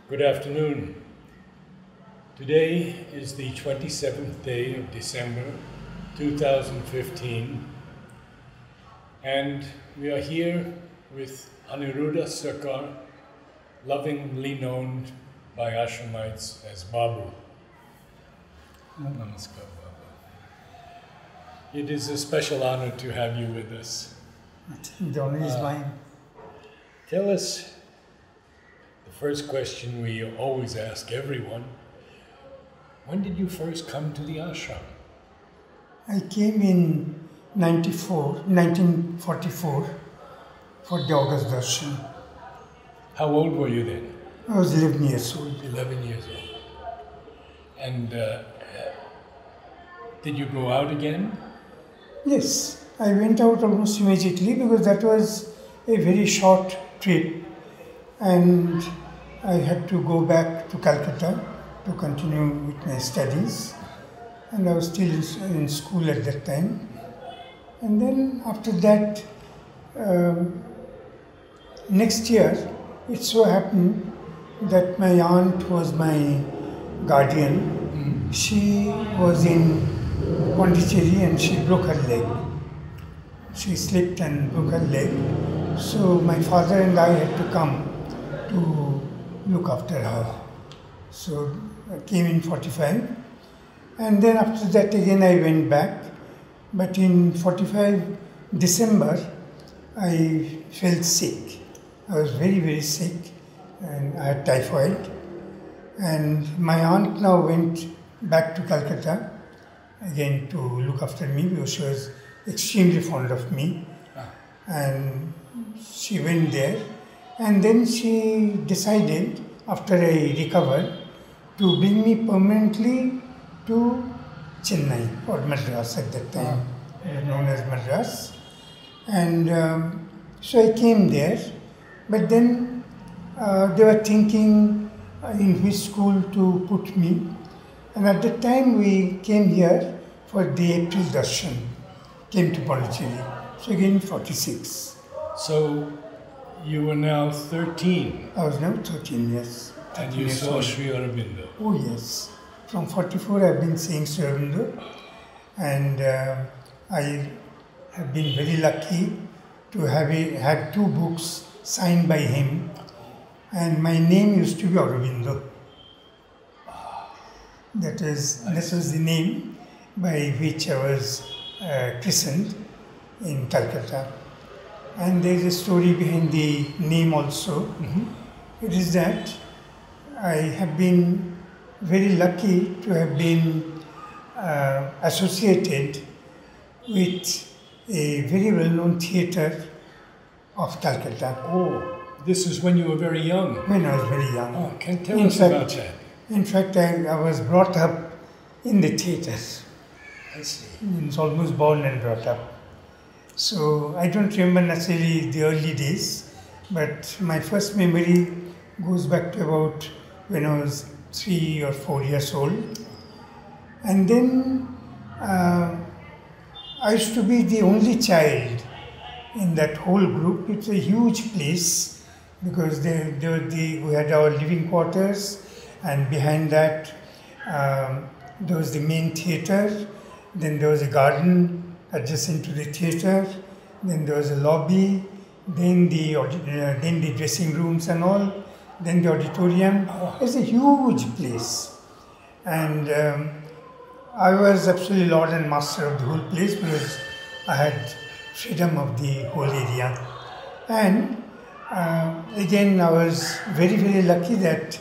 Good afternoon. Today is the 27th day of December 2015, and we are here with Aniruddha Sircar, lovingly known by Ashramites as Babu. Namaskar, Babu. It is a special honor to have you with us. The honor is mine. Tell us, the first question we always ask everyone, when did you first come to the ashram? I came in 1944 for the August Darshan. How old were you then? I was 11 years old. 11 years old. And did you go out again? Yes, I went out almost immediately because that was a very short trip and I had to go back to Calcutta to continue with my studies, and I was still in school at that time. And then after that, next year, it so happened that my aunt was my guardian. She was in Pondicherry and she broke her leg. She slipped and broke her leg. So my father and I had to come to look after her. So I came in 45, and then after that again I went back. But in 45 December, I felt sick. I was very, very sick, and I had typhoid. And my aunt now went back to Calcutta again to look after me because she was extremely fond of me. And she went there, and then she decided, after I recovered, to bring me permanently to Chennai or Madras at that time, known as Madras. And so I came there, but then they were thinking in which school to put me. And at that time we came here for the April Darshan, came to Pondicherry. So again 46. So you were now 13. I was now 13, yes. And you saw Sri Aurobindo. Oh yes. From 44 I've been seeing Sri Aurobindo, and I have been very lucky to have had 2 books signed by him, and my name used to be Aurobindo. That was the name by which I was christened in Calcutta. And there is a story behind the name also. It is that I have been very lucky to have been associated with a very well-known theatre of Calcutta. Oh, this is when you were very young. When I was very young. Oh, can tell us about that. In fact, I was brought up in the theatre. I see. It's almost born and brought up. So I don't remember necessarily the early days, but my first memory goes back to about when I was 3 or 4 years old. And then I used to be the only child in that whole group. It's a huge place because we had our living quarters, and behind that there was the main theatre, then there was a garden adjacent to the theatre, then there was a lobby, then the dressing rooms and all, then the auditorium. It's a huge place. And I was absolutely lord and master of the whole place because I had freedom of the whole area. And again, I was very, very lucky that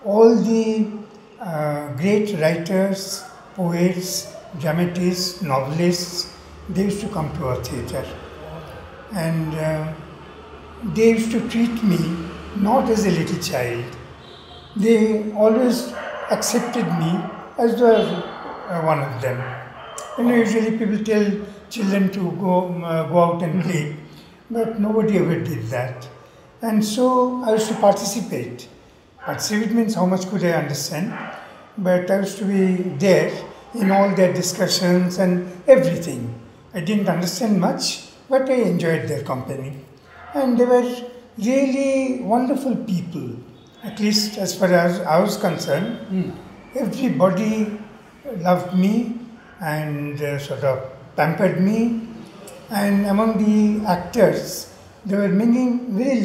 all the great writers, poets, dramatists, novelists, they used to come to our theatre. And they used to treat me not as a little child. They always accepted me as though I was one of them. Usually people tell children to go out and play, but nobody ever did that. And so I used to participate. Participate means how much could I understand, but I used to be there in all their discussions and everything. I didn't understand much, but I enjoyed their company. And they were really wonderful people. at least as far as I was concerned, everybody loved me and sort of pampered me. And among the actors, there were many very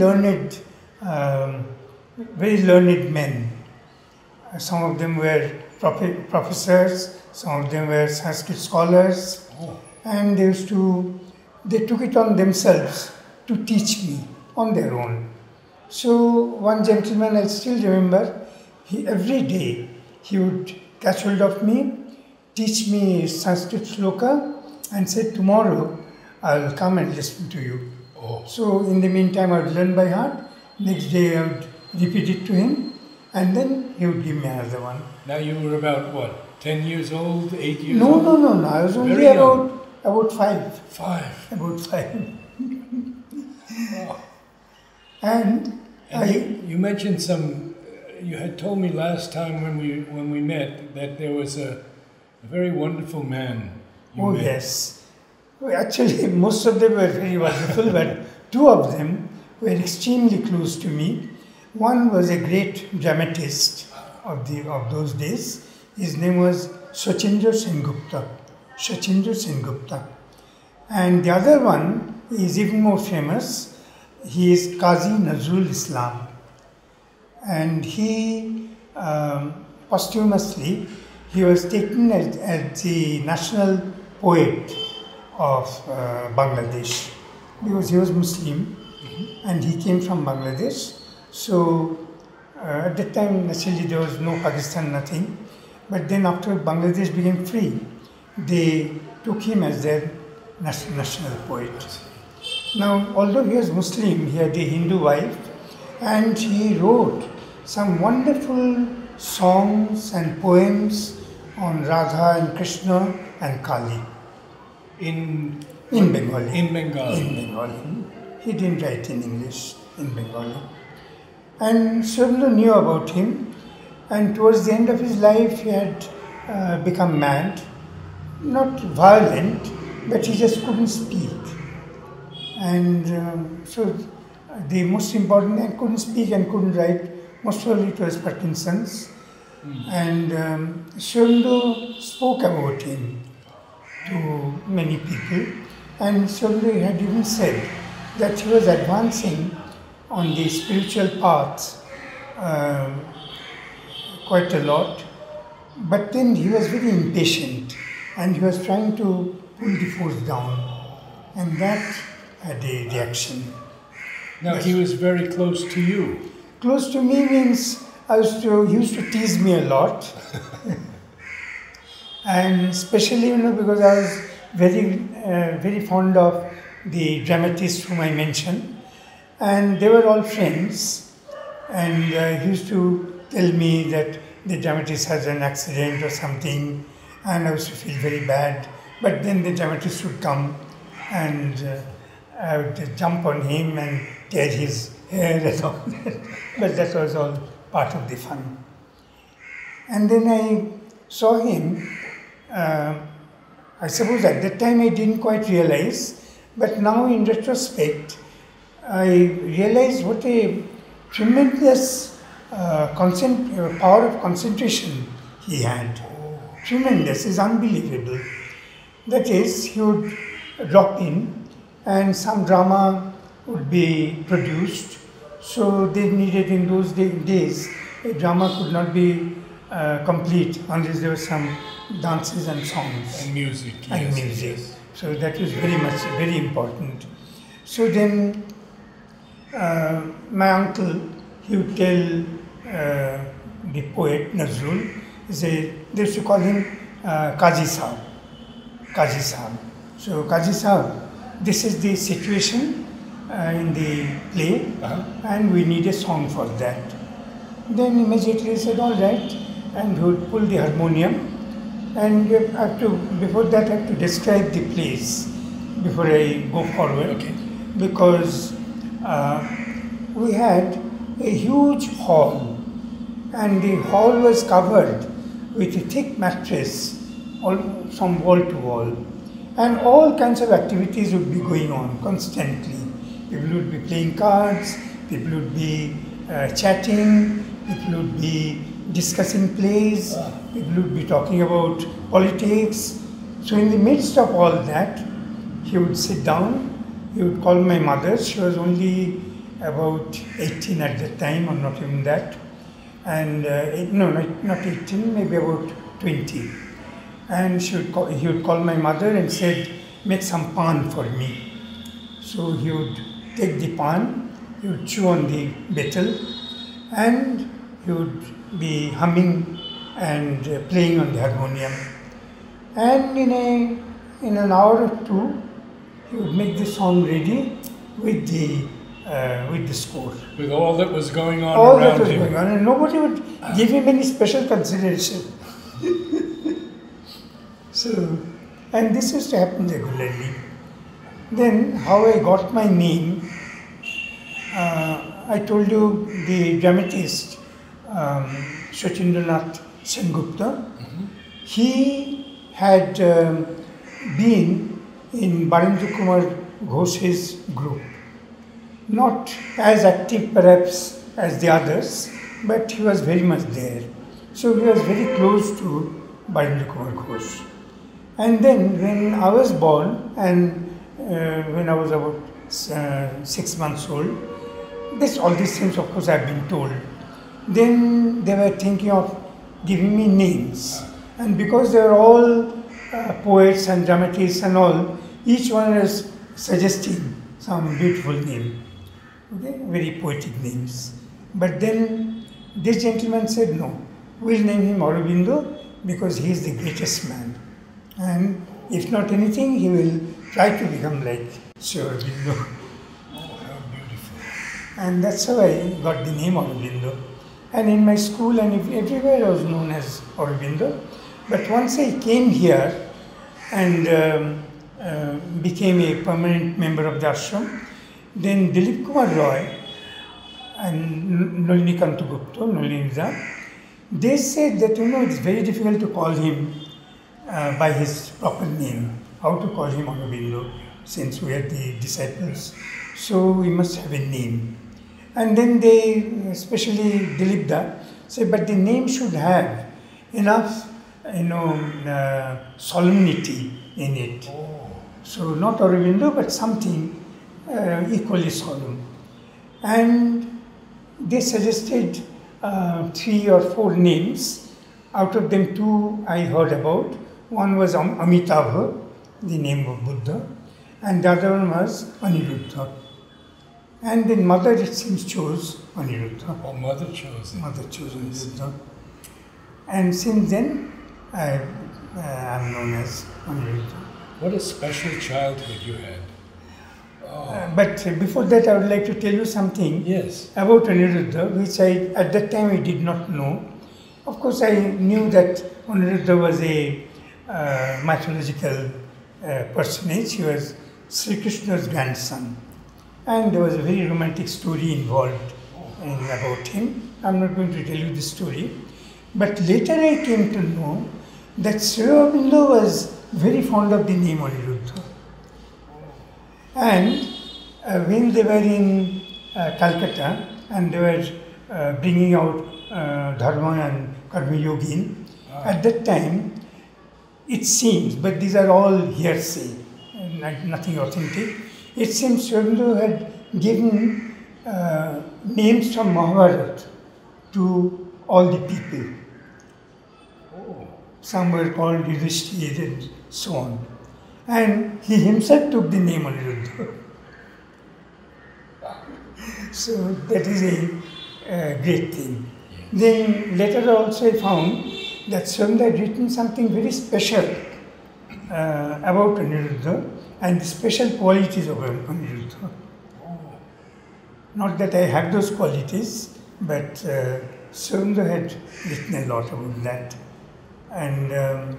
learned men. Some of them were professors, some of them were Sanskrit scholars, and they took it on themselves to teach me on their own. So one gentleman I still remember, every day he would catch hold of me, teach me Sanskrit sloka, and said, tomorrow I'll come and listen to you. So in the meantime I would learn by heart, next day I would repeat it to him, and then he would give me another one. Now you were about what, 10 years old, 8 years old? No, I was only about 5. 5? About 5. Wow. And you mentioned you had told me last time when we met that there was a very wonderful man you met. Yes. Well, actually, most of them were very wonderful, but 2 of them were extremely close to me. One was a great dramatist of those days. His name was Sachindra Sengupta. And the other one is even more famous. He is Qazi Nazrul Islam. And he, posthumously, he was taken as the national poet of Bangladesh, because he was Muslim and he came from Bangladesh. So at that time, naturally, there was no Pakistan, nothing. But then after Bangladesh became free, they took him as their national poet. Now, although he was Muslim, he had a Hindu wife, and he wrote some wonderful songs and poems on Radha and Krishna and Kali. In Bengali. In Bengali. In Bengali. He didn't write in English, in Bengali. And Aurobindo knew about him, and towards the end of his life he had become mad, not violent, but he just couldn't speak. And so the most important, and couldn't speak and couldn't write, most probably it was Parkinson's. And Aurobindo spoke about him to many people, and Aurobindo had even said that he was advancing on the spiritual path quite a lot, but then he was very impatient and he was trying to pull the force down, and that had a reaction. Now he was very close to you. Close to me means he used to tease me a lot. And especially, because I was very fond of the dramatists whom I mentioned, and they were all friends, and he used to tell me that the dramatist has an accident or something, and I used to feel very bad. But then the dramatist would come, and I would jump on him and tear his hair and all that. But that was all part of the fun. And then I saw him. I suppose at that time I didn't quite realize, but now in retrospect, I realized what a tremendous power of concentration he had. Tremendous, is unbelievable. That is, he would drop in and some drama would be produced. So they needed, in those days, a drama could not be complete unless there were some dances and songs. And music. And yes, music. Yes. So that was very important. So then my uncle, he would tell the poet Nazrul, they used to call him Qazi Sahab. Qazi Sahab. So Qazi Sahab, this is the situation in the play, and we need a song for that. Then immediately he said, all right, and he would pull the harmonium. And before that I have to describe the place before I go forward. Okay. Because we had a huge hall, and the hall was covered with a thick mattress from wall to wall, and all kinds of activities would be going on constantly. People would be playing cards, people would be chatting, people would be discussing plays, people would be talking about politics. So in the midst of all that, he would sit down, he would call my mother. She was only about 18 at that time, or not even that. And no, not 18, maybe about 20. And he would call my mother and said, make some pan for me. So he would take the pan, he would chew on the betel, and he would be humming and playing on the harmonium. And in an hour or two, he would make the song ready with the score. With all that was going on all around that was him. Going on, and nobody would give him any special consideration. So, and this used to happen regularly. Then, how I got my name, I told you the dramatist Sachindranath Sengupta, he had been in Barendra Kumar Ghosh's group. Not as active perhaps as the others, but he was very much there. So he was very close to Barendra Kumar Ghosh. And then when I was born, and when I was about 6 months old, all these things of course I have been told. Then they were thinking of giving me names. And because they were all poets and dramatists and all, each one was suggesting some beautiful name. Okay, very poetic names. But then this gentleman said, no, we'll name him Aurobindo because he is the greatest man. And if not anything, he will try to become like Sri Aurobindo. Oh, how beautiful. And that's how I got the name Aurobindo. And in my school and everywhere I was known as Aurobindo. But once I came here and became a permanent member of the ashram, then Dilip Kumar Roy and Nalinikanta Gupta, Nalinika, they said that, it's very difficult to call him by his proper name. How to call him Aurobindo, since we are the disciples. So we must have a name. And then they, especially Dilipda, said, but the name should have enough, solemnity in it. Oh. So not Aurobindo, but something equally solemn. And they suggested 3 or 4 names. Out of them 2 I heard about. One was Amitabha, the name of Buddha, and the other one was Aniruddha. And then mother, it seems, chose Aniruddha. Oh, mother chose it. Mother chose Aniruddha. And since then, I am known as Aniruddha. What a special childhood you had. Oh. But before that, I would like to tell you something about Aniruddha, which at that time I did not know. Of course, I knew that Aniruddha was a mythological personage. He was Sri Krishna's grandson. And there was a very romantic story involved about him. I'm not going to tell you the story. But later I came to know that Sri Aurobindo was very fond of the name Aniruddha. And when they were in Calcutta and they were bringing out Dharma and Karma Yogin, at that time it seems, but these are all hearsay, nothing authentic, it seems Sri Aurobindo had given names from Mahabharata to all the people. Oh. Some were called Yudhishthir and so on. And he himself took the name Aniruddha. So that is a great thing. Then later also I found that Sri Aurobindo had written something very special about Aniruddha and the special qualities of Aniruddha. Not that I have those qualities, but Sri Aurobindo had written a lot about that. And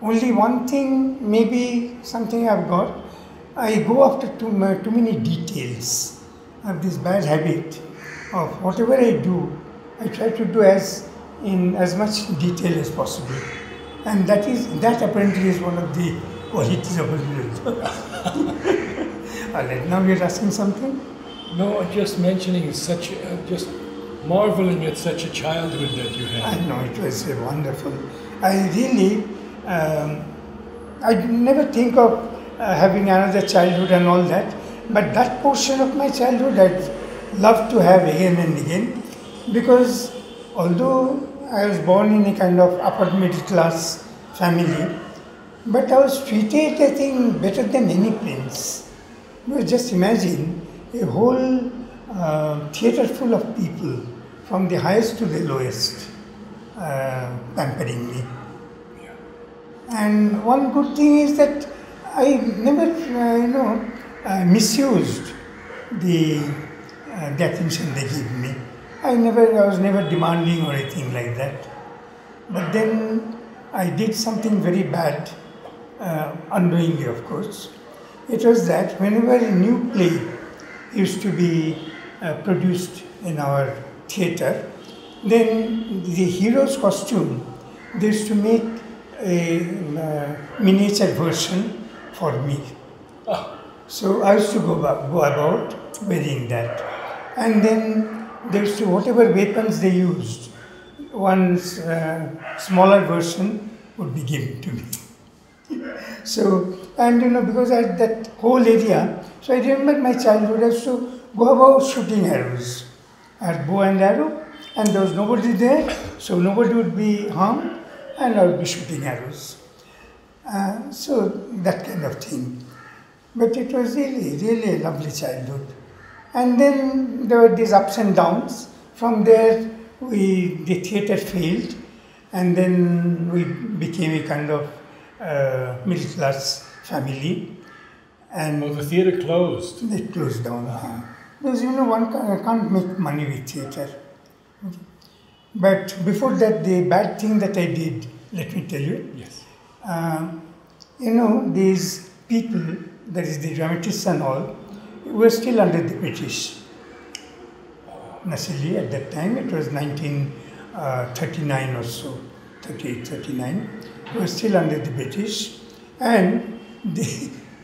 only one thing, maybe something I've got, I go after too many details. I have this bad habit of whatever I do, I try to do in as much detail as possible. And that apparently is one of the qualities of Aniruddha. All right, now you're asking something? No, just mentioning such, just marveling at such a childhood that you I had. know it was wonderful. I really, I never think of having another childhood and all that, but that portion of my childhood I'd love to have again and again, because although I was born in a kind of upper middle class family, but I was treated, I think, better than any prince. You just imagine a whole theatre full of people, from the highest to the lowest, pampering me. And one good thing is that I never, misused the attention they give me. I was never demanding or anything like that. But then I did something very bad, unknowingly, of course. It was that whenever a new play used to be produced in our theatre, then the hero's costume, they used to make a miniature version for me. So I used to go about wearing that. And then there used to, whatever weapons they used, one smaller version would be given to me. So, and because I had that whole area, so I remember my childhood, I used to go about shooting arrows. I had bow and arrow, and there was nobody there, so nobody would be harmed, and I would be shooting arrows. So that kind of thing. But it was really, really a lovely childhood. And then there were these ups and downs. From there, the theatre failed, and then we became a kind of middle class family. And Well, the theatre closed. it closed down. Because one can't make money with theatre. But before that, the bad thing that I did, let me tell you. Yes. These people, that is the dramatists and all, were still under the British. Naturally, at that time, it was 1939 or so, 38, 39. We were still under the British. And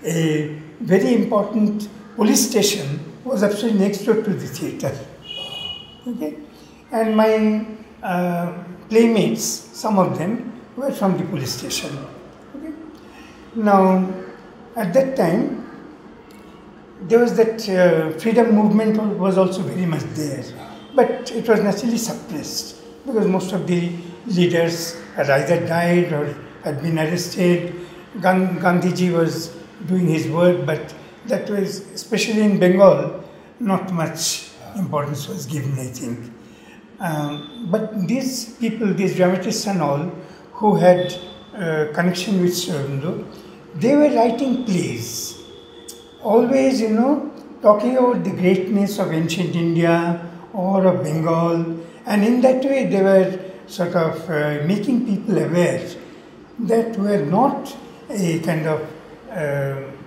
a very important police station was absolutely next door to the theatre. Okay? And my playmates, some of them, were from the police station. Okay? Now, at that time, there was that freedom movement was also very much there. But it was naturally suppressed, because most of the leaders had either died or had been arrested. Gandhiji was doing his work, but that was, especially in Bengal, not much importance was given, I think. But these people, these dramatists and all, who had connection with Aurobindo, they were writing plays. Always, talking about the greatness of ancient India or of Bengal. And in that way, they were sort of making people aware that we are not a kind of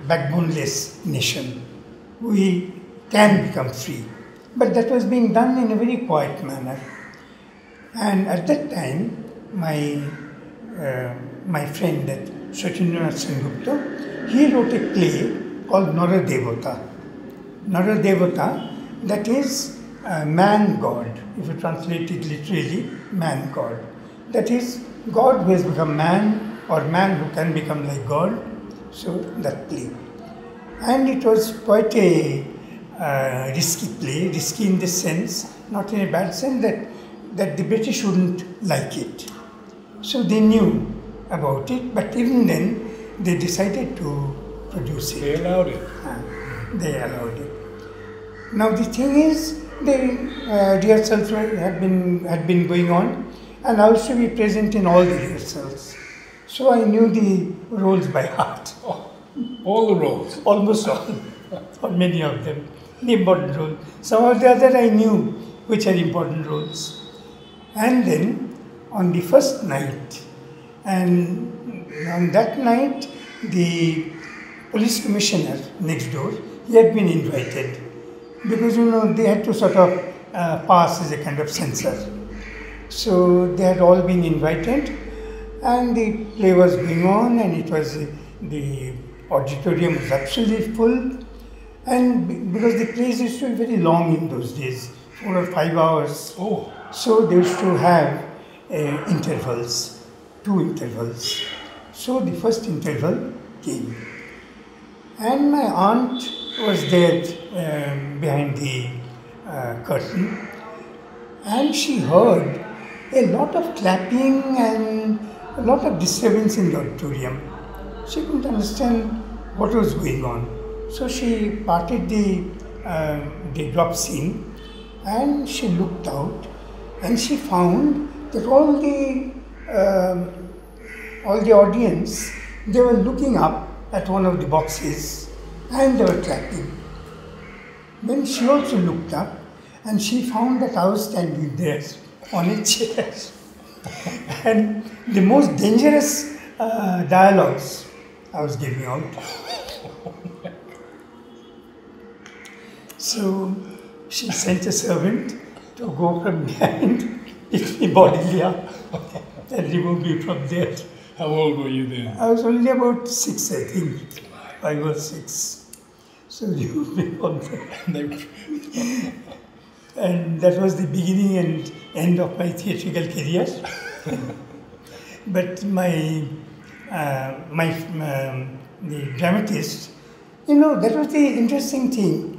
backboneless nation. We can become free. But that was being done in a very quiet manner. And at that time, my friend, that Sachindranath Sengupta, he wrote a play called Naradevata. Naradevata, that is man-god. If you translate it literally, man-god. That is, God who has become man, or man who can become like God. So that play. And it was quite a risky play, risky in the sense, not in a bad sense, that the British wouldn't like it. So they knew about it, but even then they decided to produce it. They allowed it. They allowed it. Now the thing is, the rehearsals had been going on, and I used to be present in all the rehearsals. So I knew the roles by heart. Oh, all the roles. Almost all, or many of them, the important roles. Some of the other I knew which are important roles. And then on the first night, and on that night, the police commissioner next door, he had been invited, because they had to sort of pass as a kind of censor. So they had all been invited, and the play was going on, and it was, the auditorium was absolutely full. And because the plays used to be very long in those days, 4 or 5 hours. Oh. So they used to have intervals, 2 intervals. So the first interval came. And my aunt was there behind the curtain. And she heard a lot of clapping and a lot of disturbance in the auditorium. She couldn't understand what was going on. So she parted the drop scene and she looked out and she found that all the audience, they were looking up at one of the boxes and they were clapping. Then she also looked up and she found that I was standing there on a chair. And the most dangerous dialogues I was giving out. So she sent a servant to go from behind, pick me bodily up and remove me from there. How old were you then? I was only about 6, I think. 5 or 6. So removed me from there. And that was the beginning and end of my theatrical career. But the dramatist, that was the interesting thing,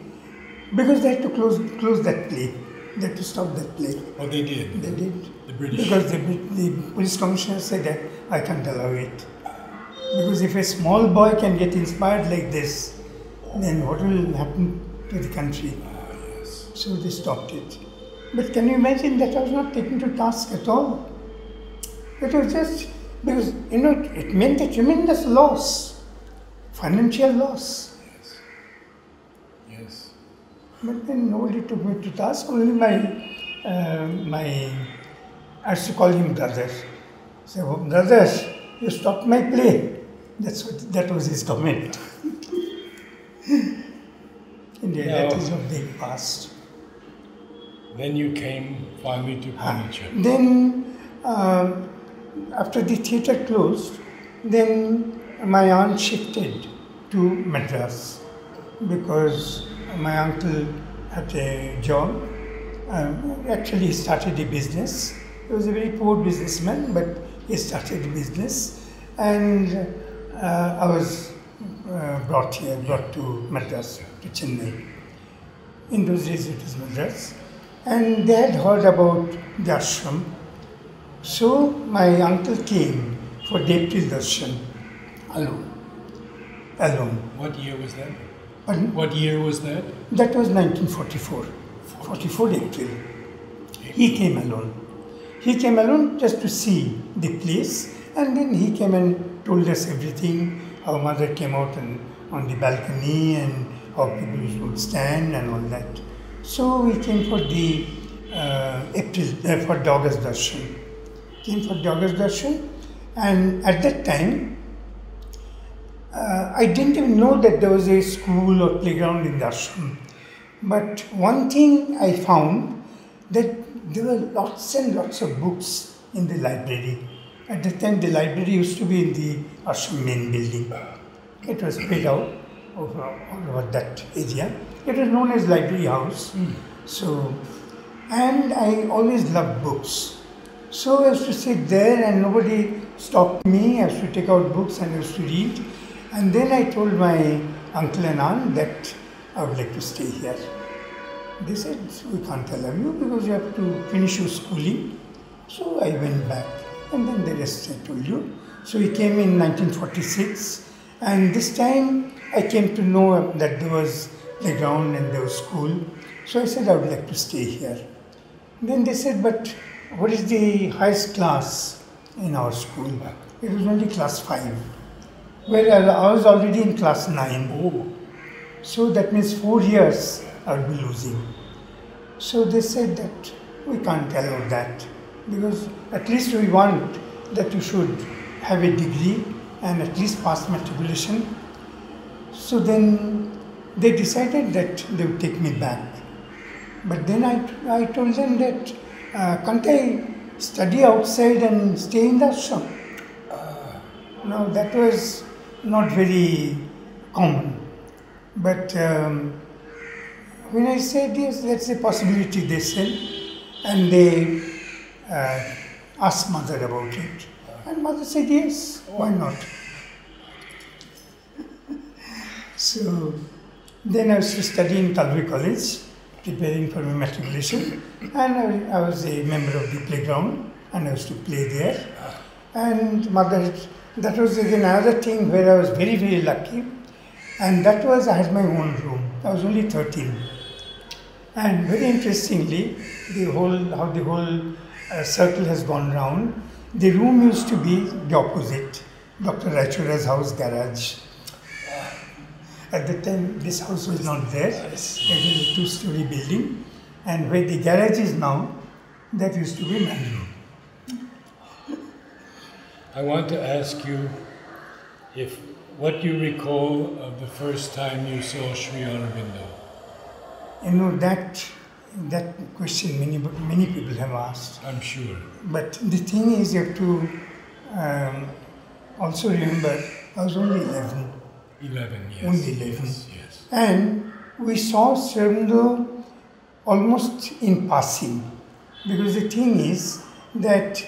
because they had to close that play. They had to stop that play. Oh, they did? They did. The British? Because the police commissioner said that I can't allow it. Because if a small boy can get inspired like this, then what will happen to the country? Yes. So they stopped it. But can you imagine that I was not taken to task at all? It was just because, it meant a tremendous loss, financial loss. Yes. Yes. But then nobody took me to task, only I used to call him brother. Say, oh, brother, you stopped my play. That was his comment. Indeed, that is of the past. Then you came finally to Pondicherry. Then, after the theatre closed, then my aunt shifted to Madras because my uncle had a job. Actually, he started a business. He was a very poor businessman, but he started a business. And I was brought to Madras, to Chennai. In those days, it was Madras. And they had heard about the ashram. So my uncle came for the April darshan alone. What year was that? Pardon? What year was that? That was 1944. 44 April. He came alone. He came alone just to see the place, and then he came and told us everything. How mother came out on the balcony and how people would stand and all that. So we came for the for the August darshan. Came for the August darshan, and at that time, I didn't even know that there was a school or playground in the ashram. But one thing I found, that there were lots and lots of books in the library. At that time, the library used to be in the ashram main building. It was spread out over that area. It was known as Library House. So, and I always loved books. So I used to sit there and nobody stopped me. I used to take out books and I used to read. And then I told my uncle and aunt that I would like to stay here. They said, we can't allow you because you have to finish your schooling. So I went back, and then the rest I told you. So we came in 1946, and this time I came to know that there was playground and there was school. So I said I would like to stay here. Then they said, but what is the highest class in our school? It was only class 5. Well, I was already in class 9. Oh. So that means 4 years I would be losing. So they said that we can't allow that, because at least we want that you should have a degree and at least pass matriculation. So then they decided that they would take me back. But then I told them that can't I study outside and stay in the ashram? Now that was not very common. But when I said yes, that's a possibility, they said, and they asked mother about it. And mother said yes, why not? So then I was studying in Calvary College, preparing for my matriculation, and I was a member of the playground, and I used to play there. And mother, that was again another thing where I was very, very lucky, and that was I had my own room. I was only 13. And very interestingly, how the whole circle has gone round, the room used to be the opposite, Dr. Raichora's house garage. At the time, this house was not there. It was a two-story building, and where the garage is now, that used to be my room. I want to ask you if what you recall of the first time you saw Sri Aurobindo. You know, that question many people have asked. I'm sure. But the thing is, you have to also remember, I was only 11. 11, yes. Only 11. Yes, yes. And we saw Sri Aurobindo almost in passing. Because the thing is that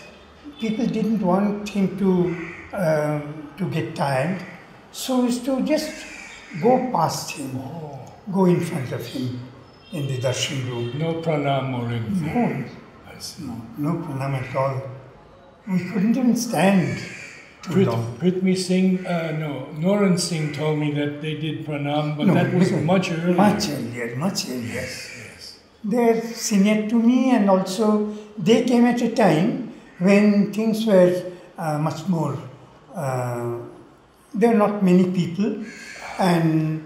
people didn't want him to get tired. So we used to just go past him, go in front of him in the darshan room. No pranam or anything? No. I see. No pranam at all. We couldn't even stand too long. Prithvi Singh, Noran Singh told me that they did pranam, but that was much earlier. Much earlier. Yes. They're senior to me, and also they came at a time when things were much more, there were not many people, and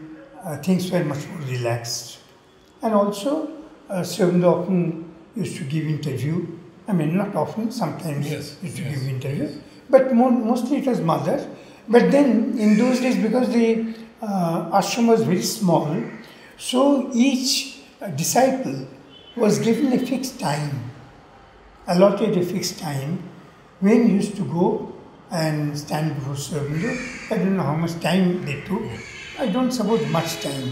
things were much more relaxed. And also, Sri Aurobindo often used to give interview. I mean, not often, sometimes used to give interview. But mostly it was mother. But then, in those days, because the ashram was very small, so each disciple was given a fixed time, allotted a fixed time, when he used to go and stand before Sri Aurobindo. I don't know how much time they took. I don't suppose much time.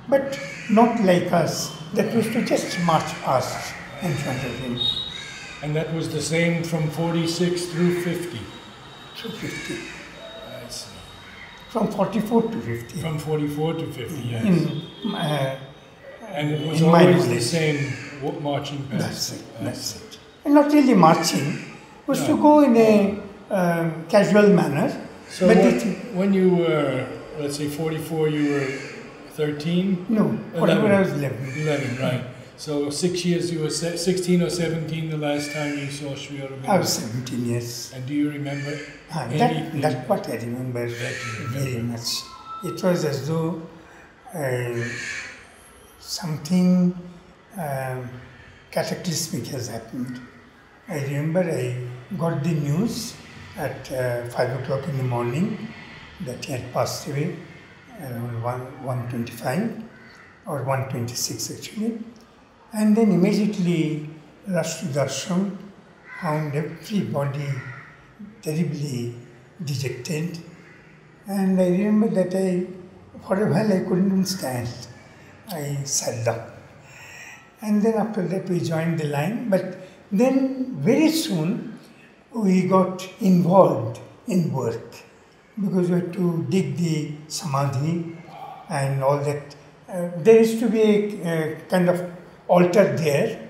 But not like us, that used to just march past in front of him. And that was the same from 46 through 50? Through 50. I see. From 44 to 50. From 44 to 50, yes. And it was always the same marching past. That's it. And not really marching, it was to go in a casual manner. So when you were, let's say 44, you were 13? No, whatever I was 11. 11, right. So 6 years, you were 16 or 17 the last time you saw Sri Aurobindo? I was 17 years. And do you remember that part I remember very much. It was as though something cataclysmic has happened. I remember I got the news at 5 o'clock in the morning that he had passed away around 1:25 or 1:26 actually. And then immediately rushed to the ashram, found everybody terribly dejected. And I remember that for a while I couldn't even stand. I sat down. And then after that we joined the line. But then very soon we got involved in work because we had to dig the samadhi and all that. There used to be a kind of altar there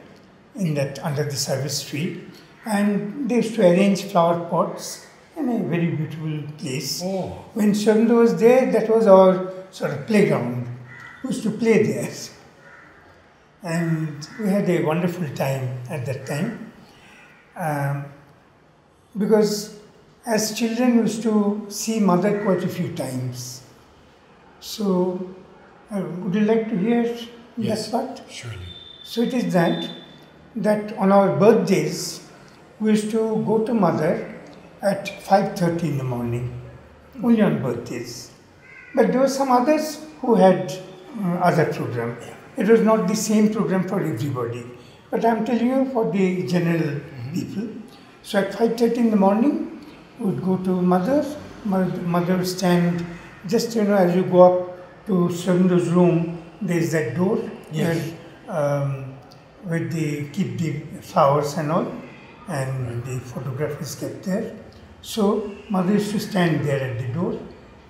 in that under the service tree, and they used to arrange flower pots in a very beautiful place. When Sri Aurobindo was there, that was our sort of playground. We used to play there, and we had a wonderful time at that time because as children we used to see mother quite a few times. So would you like to hear that part? Surely. So it is that on our birthdays, we used to go to mother at 5:30 in the morning, only on birthdays. But there were some others who had other program. It was not the same program for everybody. But I'm telling you for the general people. So at 5:30 in the morning, we would go to mother. Mother would stand just, as you go up to Sri Aurobindo's room, there is that door. Yes. where they keep the flowers and all, and the photograph is kept there. So mother used to stand there at the door,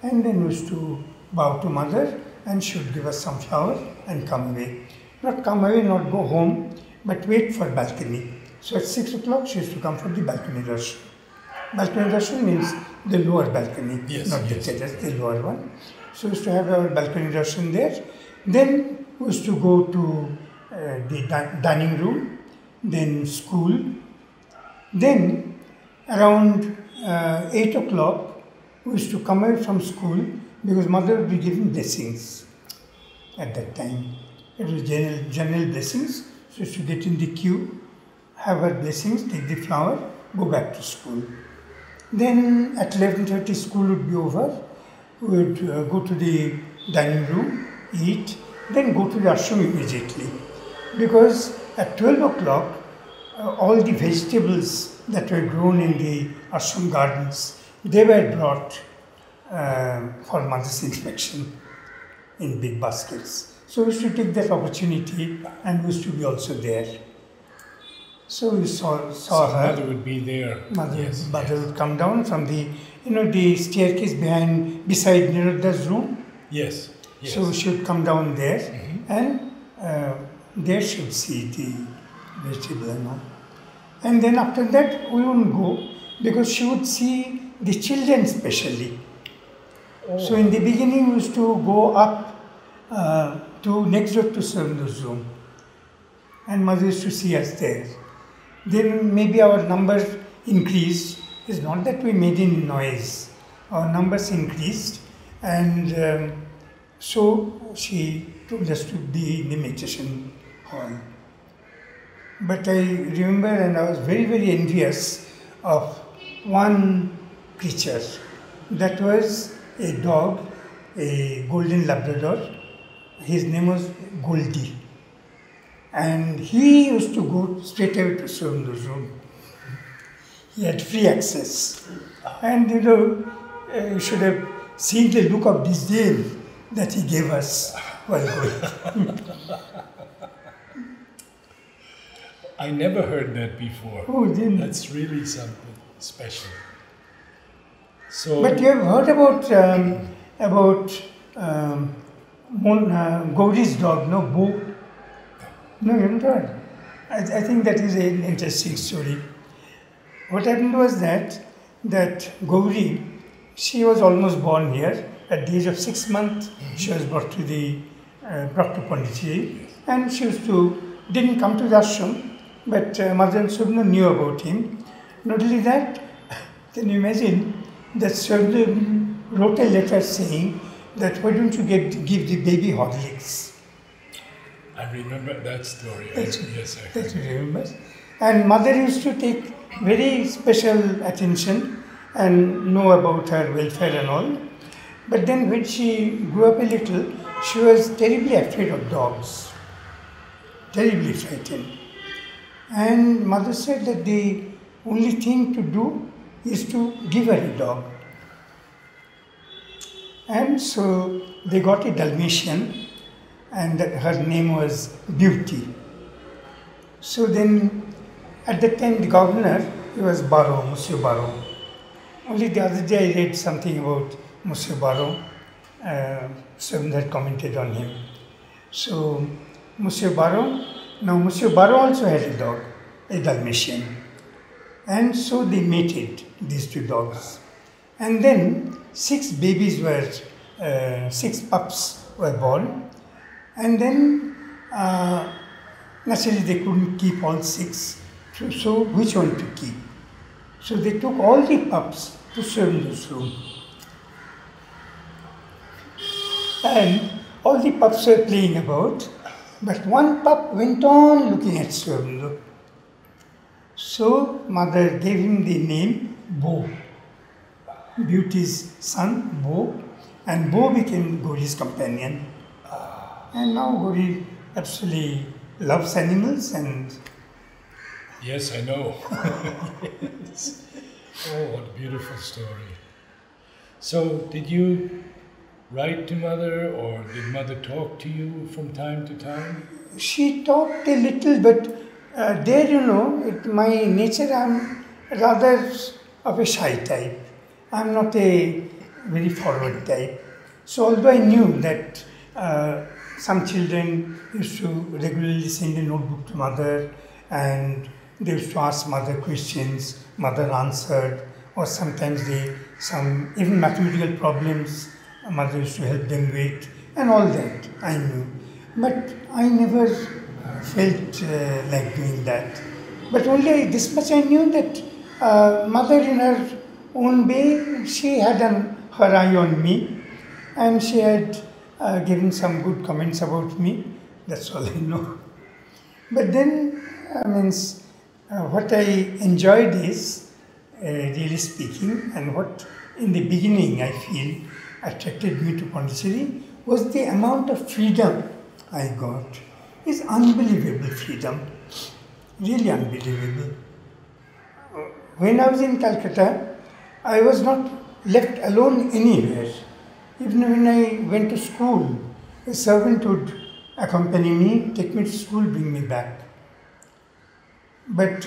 and then used to bow to mother, and she would give us some flower and come away. Not come away, not go home, but wait for balcony. So at 6 o'clock she used to come for the balcony darshan. Balcony darshan means the lower balcony, Yes, not yes. the terrace, the lower one. So we used to have our balcony darshan there. Then we used to go to the dining room, then school. Then around 8 o'clock we used to come out from school because mother would be giving blessings at that time. It was general blessings. So we used to get in the queue, have her blessings, take the flower, go back to school. Then at 11:30 school would be over. We would go to the dining room, eat, then go to the ashram immediately. Because at 12 o'clock, all the vegetables that were grown in the ashram gardens, they were brought for mother's inspection in big baskets. So we used to take that opportunity and we used to be also there. So we saw So her. mother would be there. Mother Yes, would come down from the, the staircase beside Aniruddha's room. Yes. Yes. So she would come down there and there she would see the vegetable and all. And then after that we wouldn't go because she would see the children specially. So in the beginning we used to go up to next door to Sarundu's room, and mother used to see us there. Then maybe our numbers increased. It's not that we made any noise. Our numbers increased, and so she took us to the meditation hall. But I remember, and I was very, very envious of one creature. That was a dog, a golden Labrador. His name was Goldie. And he used to go straight away to Surundu's room. He had free access. And you should have seen the look of disdain that he gave us while going. I never heard that before. Oh, didn't. That's really something special. So, But you have heard about Gauri's dog, no? Bo? No, you haven't heard. I think that is an interesting story. What happened was that Gauri, she was almost born here. At the age of 6 months, she was brought to Pondicherry, and she didn't come to the ashram, but Mother and Subnu knew about him. Not only that, can you imagine that Subnu wrote a letter saying that why don't you give the baby Horlicks? I remember that story. Yes, I That heard. you remember. And mother used to take very special attention and know about her welfare and all. But then when she grew up a little, she was terribly afraid of dogs. Terribly frightened. And mother said that the only thing to do is to give her a dog. And so they got a Dalmatian, and her name was Beauty. So then, at that time, the governor, he was Barrow, Monsieur Barrow. Only the other day I read something about Monsieur Barrow. Someone had commented on him. So, Monsieur Barrow also had a dog, a Dalmatian. And so they mated, these two dogs. And then 6 pups were born. And then, naturally they couldn't keep all 6. So which one to keep? So they took all the pups to Surundu's room. And all the pups were playing about, but one pup went on looking at Surundu. So mother gave him the name Bo, Beauty's son, Bo, and Bo became Gauri's companion. And now Gauri absolutely loves animals and... Yes, I know. Yes. Oh, what a beautiful story. So, did you write to mother, or did mother talk to you from time to time? She talked a little, but there, my nature, I'm rather of a shy type. I'm not a very forward type. So although I knew that some children used to regularly send a notebook to mother and they used to ask mother questions, mother answered, or sometimes even mathematical problems, mother used to help them with, and all that I knew. But I never felt like doing that. But only this much I knew that mother in her own way, she had her eye on me, and she had given some good comments about me. That's all I know. But then, what I enjoyed is, really speaking, and what in the beginning I feel attracted me to Pondicherry was the amount of freedom I got. It's unbelievable freedom, really unbelievable. When I was in Calcutta, I was not left alone anywhere. Even when I went to school, a servant would accompany me, take me to school, bring me back. But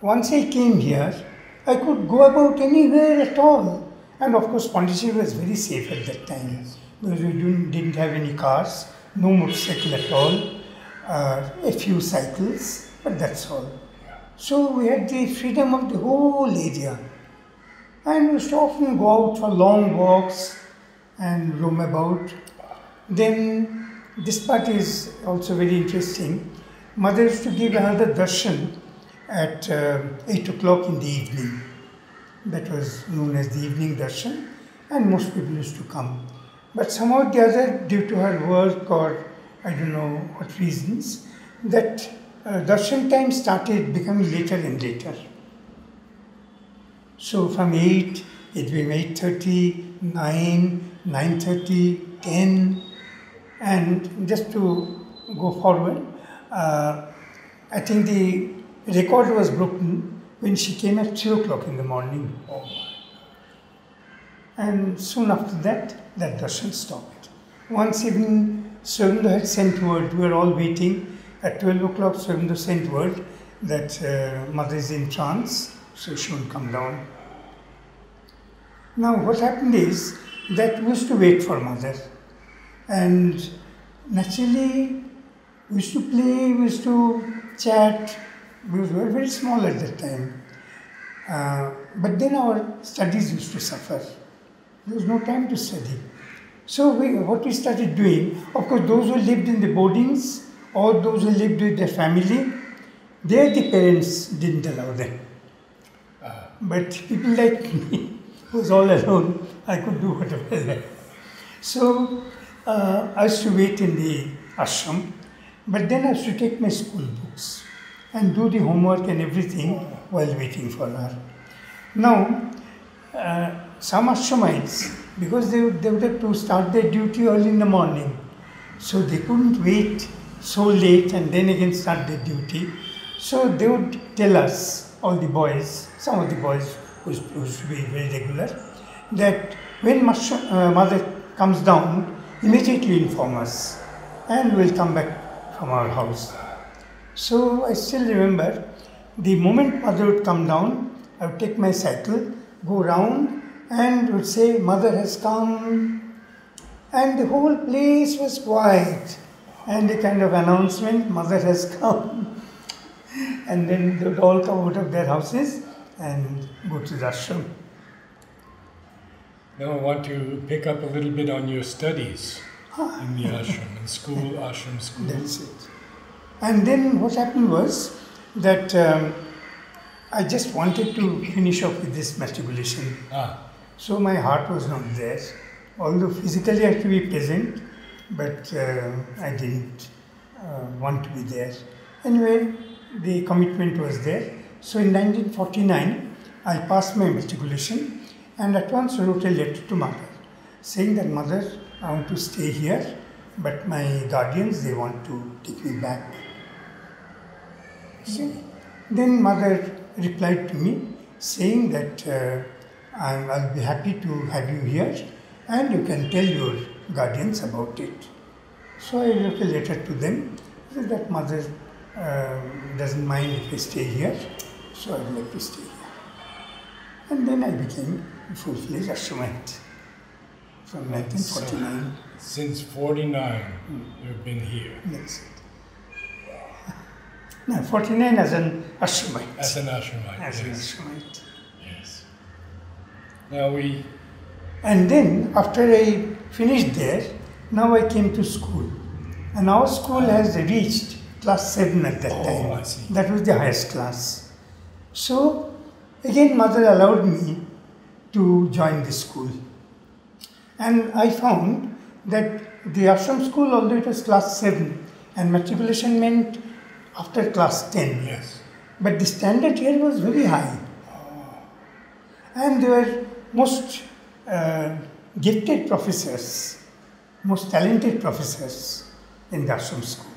once I came here, I could go about anywhere at all. And of course, Pondicherry was very safe at that time because we didn't have any cars, no motorcycle at all, a few cycles, but that's all. So we had the freedom of the whole area. And we used to often go out for long walks and roam about. Then this part is also very interesting. Mother used to give another darshan at 8 o'clock in the evening. That was known as the evening darshan, and most people used to come. But somehow or the other, due to her work or I don't know what reasons, that darshan time started becoming later and later. So from 8, it became 8:30, 9, 9:30, 10, and just to go forward, I think the record was broken when she came at 3 o'clock in the morning. And soon after that, that darshan stopped. Once even Aurobindo had sent word, we were all waiting. At 12 o'clock, Aurobindo sent word that mother is in trance, so she won't come down. Now what happened is that we used to wait for mother, and naturally we used to play, we used to chat. We were very small at that time. But then our studies used to suffer. There was no time to study. So what we started doing, of course those who lived in the boardings or those who lived with their family, there the parents didn't allow them. But people like me, who was all alone, I could do whatever I liked. So I used to wait in the ashram, but then I used to take my school books and do the homework and everything while waiting for her. Now, some ashramites, because they would have to start their duty early in the morning, so they couldn't wait so late and then again start their duty. So they would tell us, all the boys, some of the boys who used to be very regular, that when mother comes down, immediately inform us and we'll come back from our house. So I still remember, the moment mother would come down, I would take my cycle, go round and would say, mother has come, and the whole place was quiet, and a kind of announcement, mother has come, and then they would all come out of their houses and go to the ashram. Now I want to pick up a little bit on your studies in the ashram, in school, ashram school. That's it. And then what happened was that I just wanted to finish off with this matriculation. So my heart was not there. Although physically I had to be present, but I didn't want to be there. Anyway, the commitment was there. So in 1949, I passed my matriculation and at once wrote a letter to mother saying that, mother, I want to stay here, but my guardians, they want to take me back. So, then mother replied to me saying that I'll be happy to have you here, and you can tell your guardians about it. So I wrote a letter to them, said that mother doesn't mind if I stay here, so I would like to stay here. And then I became a full-fledged Ashramite from 1949. So, since 49, you've been here. That's it. No, 49 as an Ashramite. As an Ashramite, As an yes. Ashramite. Yes. Now And then, after I finished there, now I came to school. And our school has reached class 7 at that time. I see. That was the highest class. So, again, mother allowed me to join the school. And I found that the ashram school, although it was class 7, and matriculation meant after class 10. yes. But the standard here was very high. And they were most gifted professors, most talented professors in the ashram school.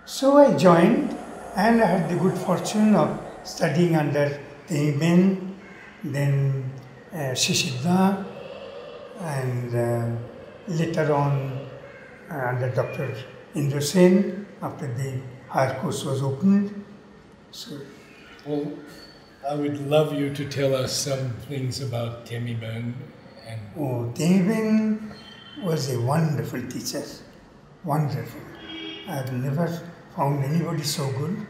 So I joined, and I had the good fortune of studying under Teniben, then Shishidha, and later on under Dr. Indra Sen, after the higher course was opened. So, Well, I would love you to tell us some things about Temiben. Teniben was a wonderful teacher, wonderful. I've never found anybody so good.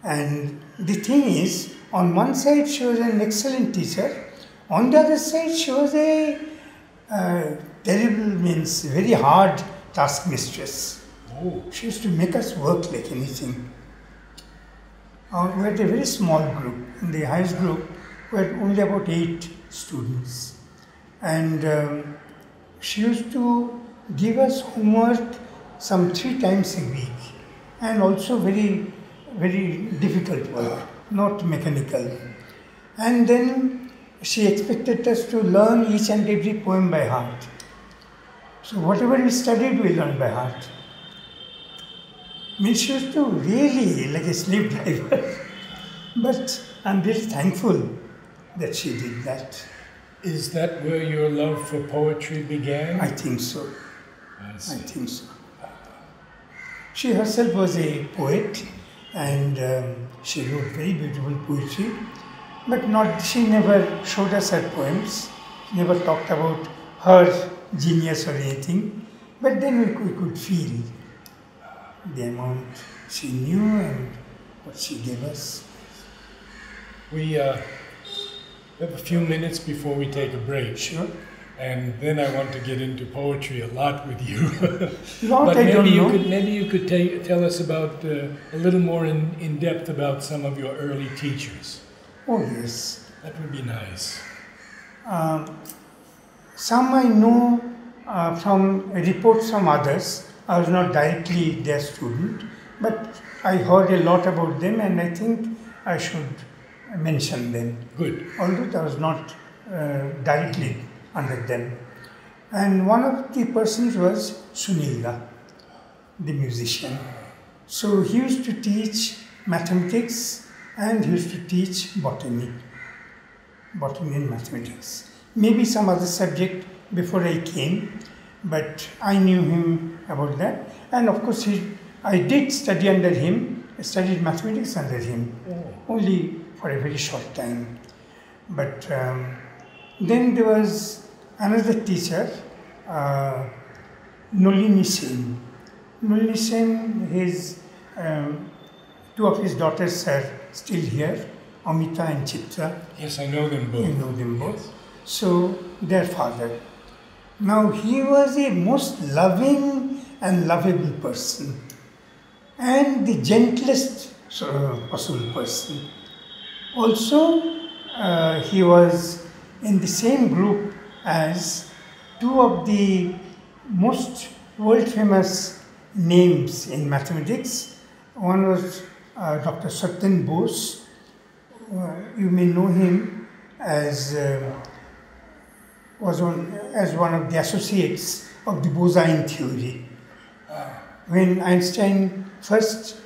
And the thing is, on one side she was an excellent teacher, on the other side she was a very hard taskmistress. Oh. She used to make us work like anything. We had a very small group. In the highest group, we had only about 8 students. And she used to give us homework some 3 times a week, and also very, very difficult work, not mechanical. And then she expected us to learn each and every poem by heart. So whatever we studied, we learned by heart. Means she used to really like a slave driver. But I'm very thankful that she did that. Is that where your love for poetry began? I think so. I I think so. She herself was a poet, and she wrote very beautiful poetry. But she never showed us her poems, never talked about her genius or anything. But then we could feel the amount she knew and what she gave us. We have a few minutes before we take a break. Sure. And then I want to get into poetry a lot with you. Lot, but I maybe don't you know. maybe you could tell us about a little more in depth about some of your early teachers. Oh yes. That would be nice. Some I know from reports from others. I was not directly their student, but I heard a lot about them, and I think I should mention them. Good. Although I was not directly under them. And one of the persons was Sunilda, the musician. So he used to teach mathematics, and he used to teach botany and mathematics. Maybe some other subject before I came, but I knew him about that. And of course, I did study under him, I studied mathematics under him, only for a very short time. But then there was another teacher, Nolini Sen. Nolini Sen, 2 of his daughters are still here, Amita and Chitra. Yes, I know them both. You know them both. So, their father. Now, he was a most loving and lovable person, and the gentlest possible person. Also, he was in the same group as 2 of the most world-famous names in mathematics. One was Dr. Satyan Bose. You may know him as one of the associates of the Bose-Einstein theory. When Einstein first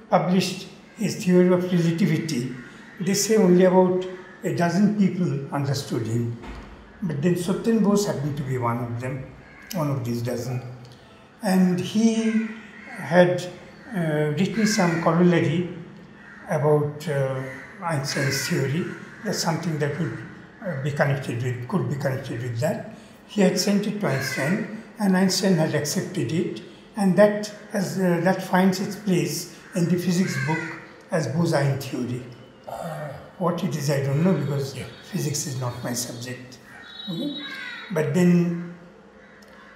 published his theory of relativity, they say only about a dozen people understood him. But then Satyendra Bose happened to be one of them, one of these dozen. And he had written some corollary about Einstein's theory. That's something that would be connected with, could be connected with that. He had sent it to Einstein, and Einstein had accepted it, and that finds its place in the physics book as Bose-Einstein theory. What it is, I don't know, because physics is not my subject. Okay? But then,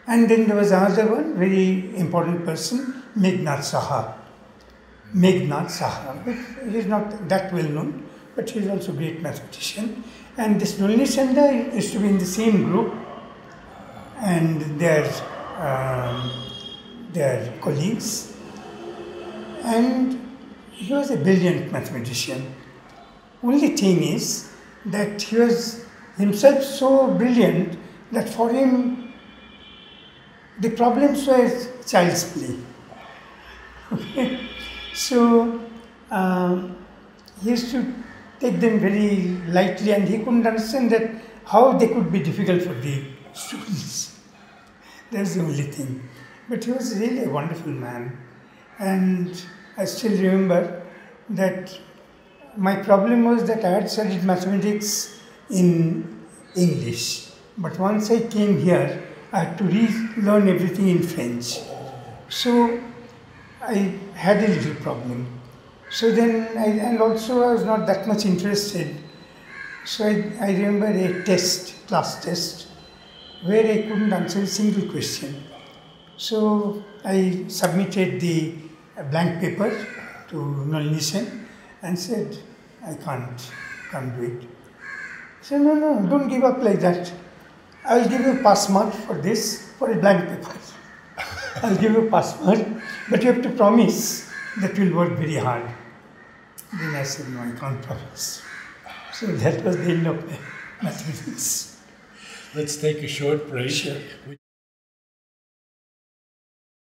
and then there was another one, very important person, Meghnad Saha. Meghnad Saha. He is not that well known, but he is also a great mathematician. And this Nalini Chanda used to be in the same group, and their colleagues. And he was a brilliant mathematician. Only thing is that he was himself so brilliant that for him the problems were child's play. Okay? So he used to take them very lightly, and he couldn't understand that how they could be difficult for the students. That's the only thing. But he was really a wonderful man. And I still remember that my problem was that I had studied mathematics in English. But once I came here, I had to relearn everything in French. So I had a little problem. So then, and also I was not that much interested. So I remember a test, class test, where I couldn't answer a single question. So I submitted the blank paper to Nalini Sen and said, I can't do it. He said, no, don't give up like that. I'll give you a pass mark for this, for a blank paper. I'll give you a pass mark, but you have to promise that you'll work very hard. Then I said, no, I can't promise. So that was the end of mathematics. Let's take a short break. Sure.